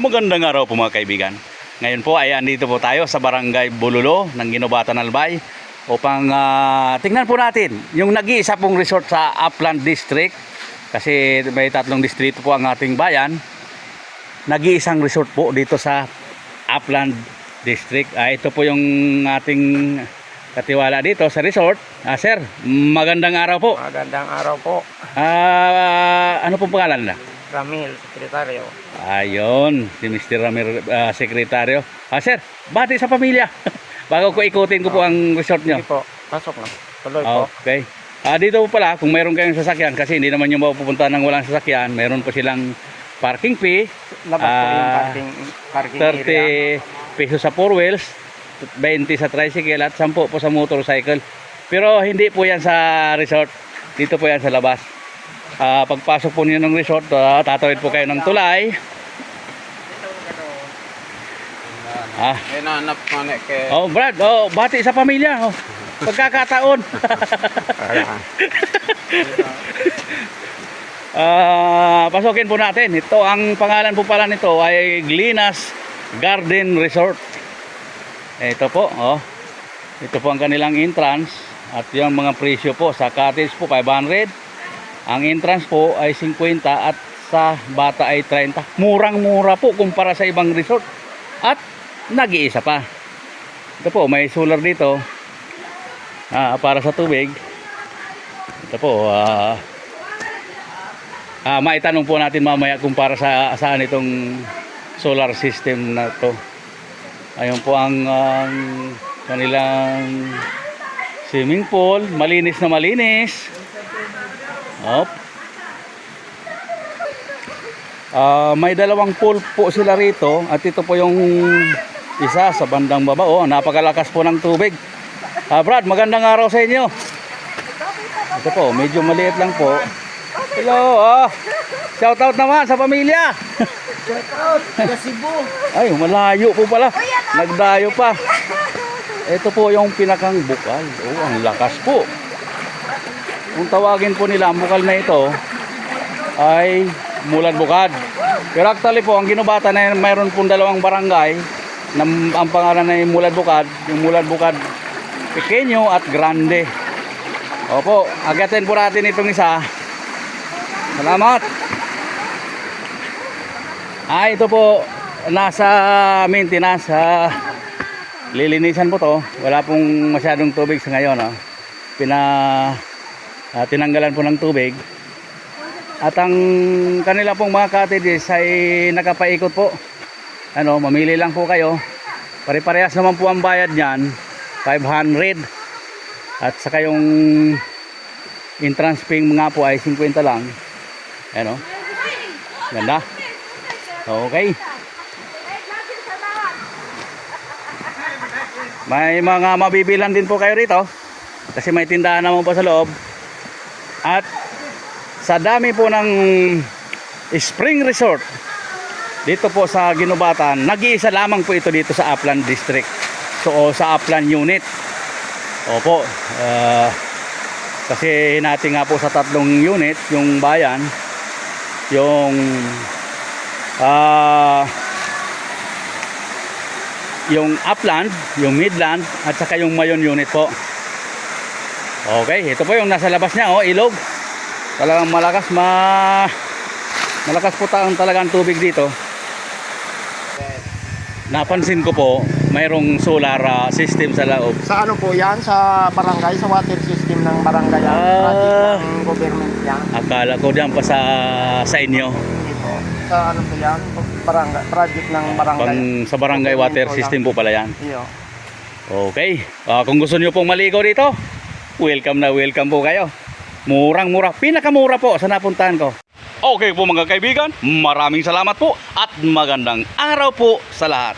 Magandang araw po mga kaibigan. Ngayon po ay andito po tayo sa Barangay Bululo ng Ginobatan Albay upang tingnan po natin yung nag-iisa pong resort sa Upland District. Kasi may tatlong distrito po ang ating bayan. Nag-iisang resort po dito sa Upland District. Ito po yung ating katiwala dito sa resort. Sir, magandang araw po. Magandang araw po. Ano pong pangalan na? Ramil, sekretaryo. Ayun, si Mr. Ramir, sekretaryo. Sir, bati sa pamilya. Bago ko ikutin ko po ang resort nyo. Sige po, pasok na. Tuloy po. Okay. Dito po pala, kung mayroon kayong sasakyan, kasi hindi naman yung mapupunta ng walang sasakyan, mayroon po silang parking fee. Labas po yung parking area. 30 pesos sa 4 wheels, 20 sa tricycle at 10 po sa motorcycle. Pero hindi po yan sa resort. Dito po yan sa labas. Pagpasok po niyo ng resort, tatawid po kayo ng tulay. Hinanap man kay... Oh, Brad, bati sa pamilya. Pagkakataon. Pasukin po natin. Ito, ang pangalan po pala nito ay Glinas Garden Resort. Ito po, ito po ang kanilang entrance. At yung mga presyo po, sa cottage po 500. Ang entrance po ay 50 at sa bata ay 30. Murang-mura po kumpara sa ibang resort. At nag-iisa pa. Ito po, may solar dito. Para sa tubig. Ito po, maitanong po natin mamaya kung para saan itong solar system na to. Ayun po ang kanilang swimming pool. Malinis na malinis. May dalawang pool po sila rito. At ito po yung isa sa bandang baba. Napakalakas po ng tubig. Brad, magandang araw sa inyo. Ito po, medyo maliit lang po. Hello, shout out naman sa pamilya. Shout out, Cebu. Ay, malayo po pala. Nagdayo pa. Ito po yung pinakang bukal. Ang lakas po. Kung tawagin po nila ang bukal na ito ay Mulad Bukad. Pero actually po, ang Ginobatan na mayroon pong dalawang barangay na ang pangalan ay Mulad Bukad. Yung Mulad Bukad Pequeño at Grande. Opo, agatin po natin itong isa. Salamat. Ito po, nasa maintenance. Lilinisan po to. Wala pong masyadong tubig sa ngayon. Tinanggalan po ng tubig. At ang kanila pong mga cottages ay nakapaikot po. Mamili lang po kayo. Pare-parehas naman po ang bayad niyan, 500. At saka yung entrance fee nga po ay 50 lang. Ganda. Okay. May mga mabibilan din po kayo rito. Kasi may tindahan naman po sa loob. At sa dami po ng Spring Resort dito po sa Ginobatan, nag-iisa lamang po ito dito sa Upland District. So sa Upland Unit. Opo. Kasi hinati nga po sa tatlong unit yung bayan, yung Upland, yung Midland at saka yung Mayon unit po. Okay, ito po yung nasa labas niya, ilog. Talagang malakas po talagang tubig dito. Napansin ko po, mayroong solar system sa loob. Sa ano po yan? Sa barangay? Sa water system ng barangay? Project ng government yan? Akala ko diyan pa sa inyo. Hindi po. Sa ano po yan? Barangay, project ng barangay. Sa barangay water system po pala yan. Iyo. Okay. Kung gusto niyo pong maligo dito, welcome na welcome po kayo. Murang-mura. Pinakamura po sa napuntahan ko. Okay po mga kaibigan, maraming salamat po at magandang araw po sa lahat.